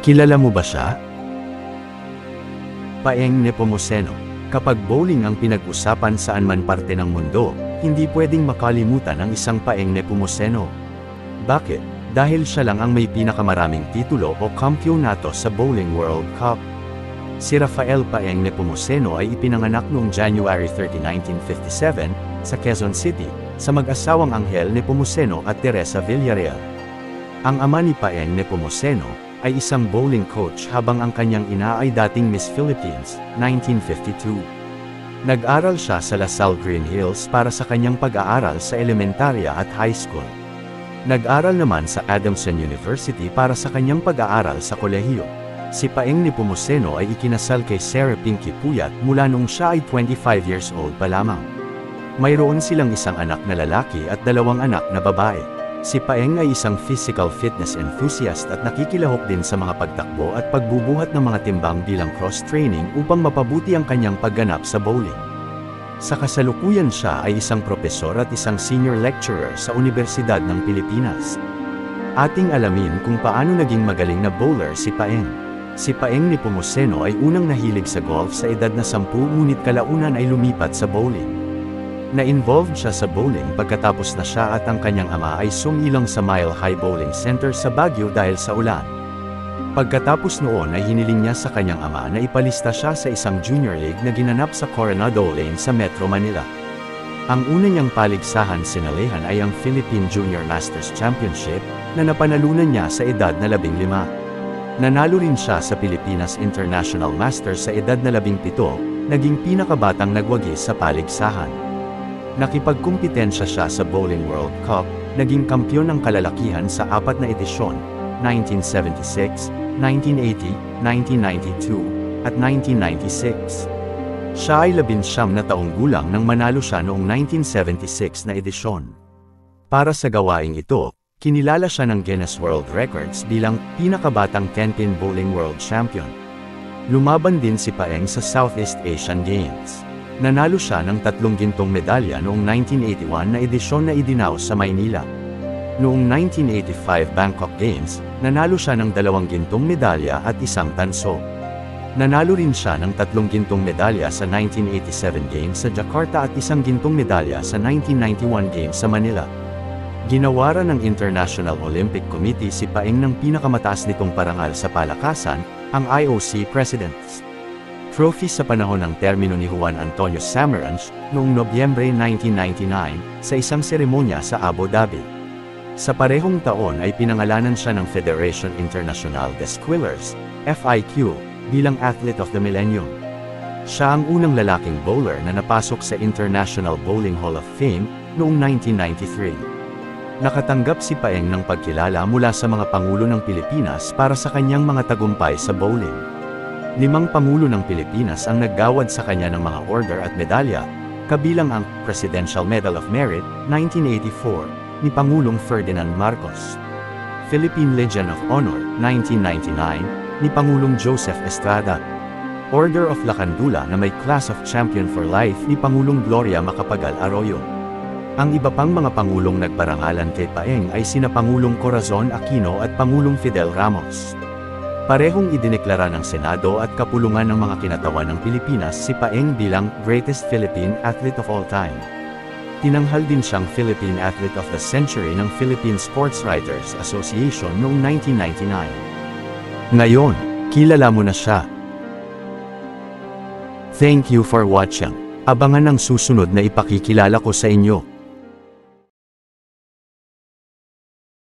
Kilala mo ba siya? Paeng Nepomuceno. Kapag bowling ang pinag-usapan saan man parte ng mundo, hindi pwedeng makalimutan ang isang Paeng Nepomuceno. Bakit? Dahil siya lang ang may pinakamaraming titulo o kampyonato sa Bowling World Cup. Si Rafael Paeng Nepomuceno ay ipinanganak noong January 30, 1957, sa Quezon City, sa mag-asawang Angel Nepomuceno at Teresa Villarreal. Ang ama ni Paeng Nepomuceno ay isang bowling coach habang ang kanyang ina ay dating Miss Philippines, 1952. Nag-aral siya sa LaSalle Green Hills para sa kanyang pag-aaral sa elementarya at high school. Nag-aral naman sa Adamson University para sa kanyang pag-aaral sa kolehiyo. Si Paeng Nepomuceno ay ikinasal kay Sarah Pinky Puyat mula nung siya ay 25 years old pa lamang. Mayroon silang isang anak na lalaki at 2 anak na babae. Si Paeng ay isang physical fitness enthusiast at nakikilahok din sa mga pagtakbo at pagbubuhat ng mga timbang bilang cross-training upang mapabuti ang kanyang pagganap sa bowling. Sa kasalukuyan siya ay isang propesor at isang senior lecturer sa Universidad ng Pilipinas. Ating alamin kung paano naging magaling na bowler si Paeng. Si Paeng Nepomuceno ay unang nahilig sa golf sa edad na 10 ngunit kalaunan ay lumipat sa bowling. Na-involved siya sa bowling pagkatapos na siya at ang kanyang ama ay sumilang sa Mile High Bowling Center sa Baguio dahil sa ulan. Pagkatapos noon ay hiniling niya sa kanyang ama na ipalista siya sa isang junior league na ginanap sa Coronado Lane sa Metro Manila. Ang una niyang paligsahan sinalihan ay ang Philippine Junior Masters Championship, na napanalunan niya sa edad na 15. Nanalo rin siya sa Pilipinas International Masters sa edad na 17, naging pinakabatang nagwagi sa paligsahan. Nakipagkumpitensya siya sa Bowling World Cup, naging kampyon ng kalalakihan sa 4 na edisyon, 1976, 1980, 1992, at 1996. Siya ay 19 na taong gulang nang manalo siya noong 1976 na edisyon. Para sa gawaing ito, kinilala siya ng Guinness World Records bilang pinakabatang 10-pin bowling world champion. Lumaban din si Paeng sa Southeast Asian Games. Nanalo siya ng 3 gintong medalya noong 1981 na edisyon na idinaos sa Maynila. Noong 1985 Bangkok Games, nanalo siya ng 2 gintong medalya at 1 tanso. Nanalo rin siya ng 3 gintong medalya sa 1987 Games sa Jakarta at 1 gintong medalya sa 1991 Games sa Manila. Ginawaran ng International Olympic Committee si Paeng ng pinakamataas nitong parangal sa palakasan, ang IOC President's Trophy sa panahon ng termino ni Juan Antonio Samaranch, noong Nobyembre 1999, sa isang seremonya sa Abu Dhabi. Sa parehong taon ay pinangalanan siya ng Federation International de Squillers, FIQ, bilang Athlete of the Millennium. Siya ang unang lalaking bowler na napasok sa International Bowling Hall of Fame, noong 1993. Nakatanggap si Paeng ng pagkilala mula sa mga pangulo ng Pilipinas para sa kanyang mga tagumpay sa bowling. 5 pangulo ng Pilipinas ang naggawad sa kanya ng mga order at medalya, kabilang ang Presidential Medal of Merit, 1984, ni Pangulong Ferdinand Marcos. Philippine Legion of Honor, 1999, ni Pangulong Joseph Estrada. Order of Lacandula na may Class of Champion for Life ni Pangulong Gloria Macapagal Arroyo. Ang iba pang mga pangulong nagparangalan kay Paeng ay sina Pangulong Corazon Aquino at Pangulong Fidel Ramos. Parehong idineklara ng Senado at kapulungan ng mga kinatawan ng Pilipinas si Paeng bilang Greatest Philippine Athlete of All Time. Tinanghal din siyang Philippine Athlete of the Century ng Philippine Sports Writers Association noong 1999. Ngayon, kilala mo na siya. Thank you for watching. Abangan ang susunod na ipakikilala ko sa inyo.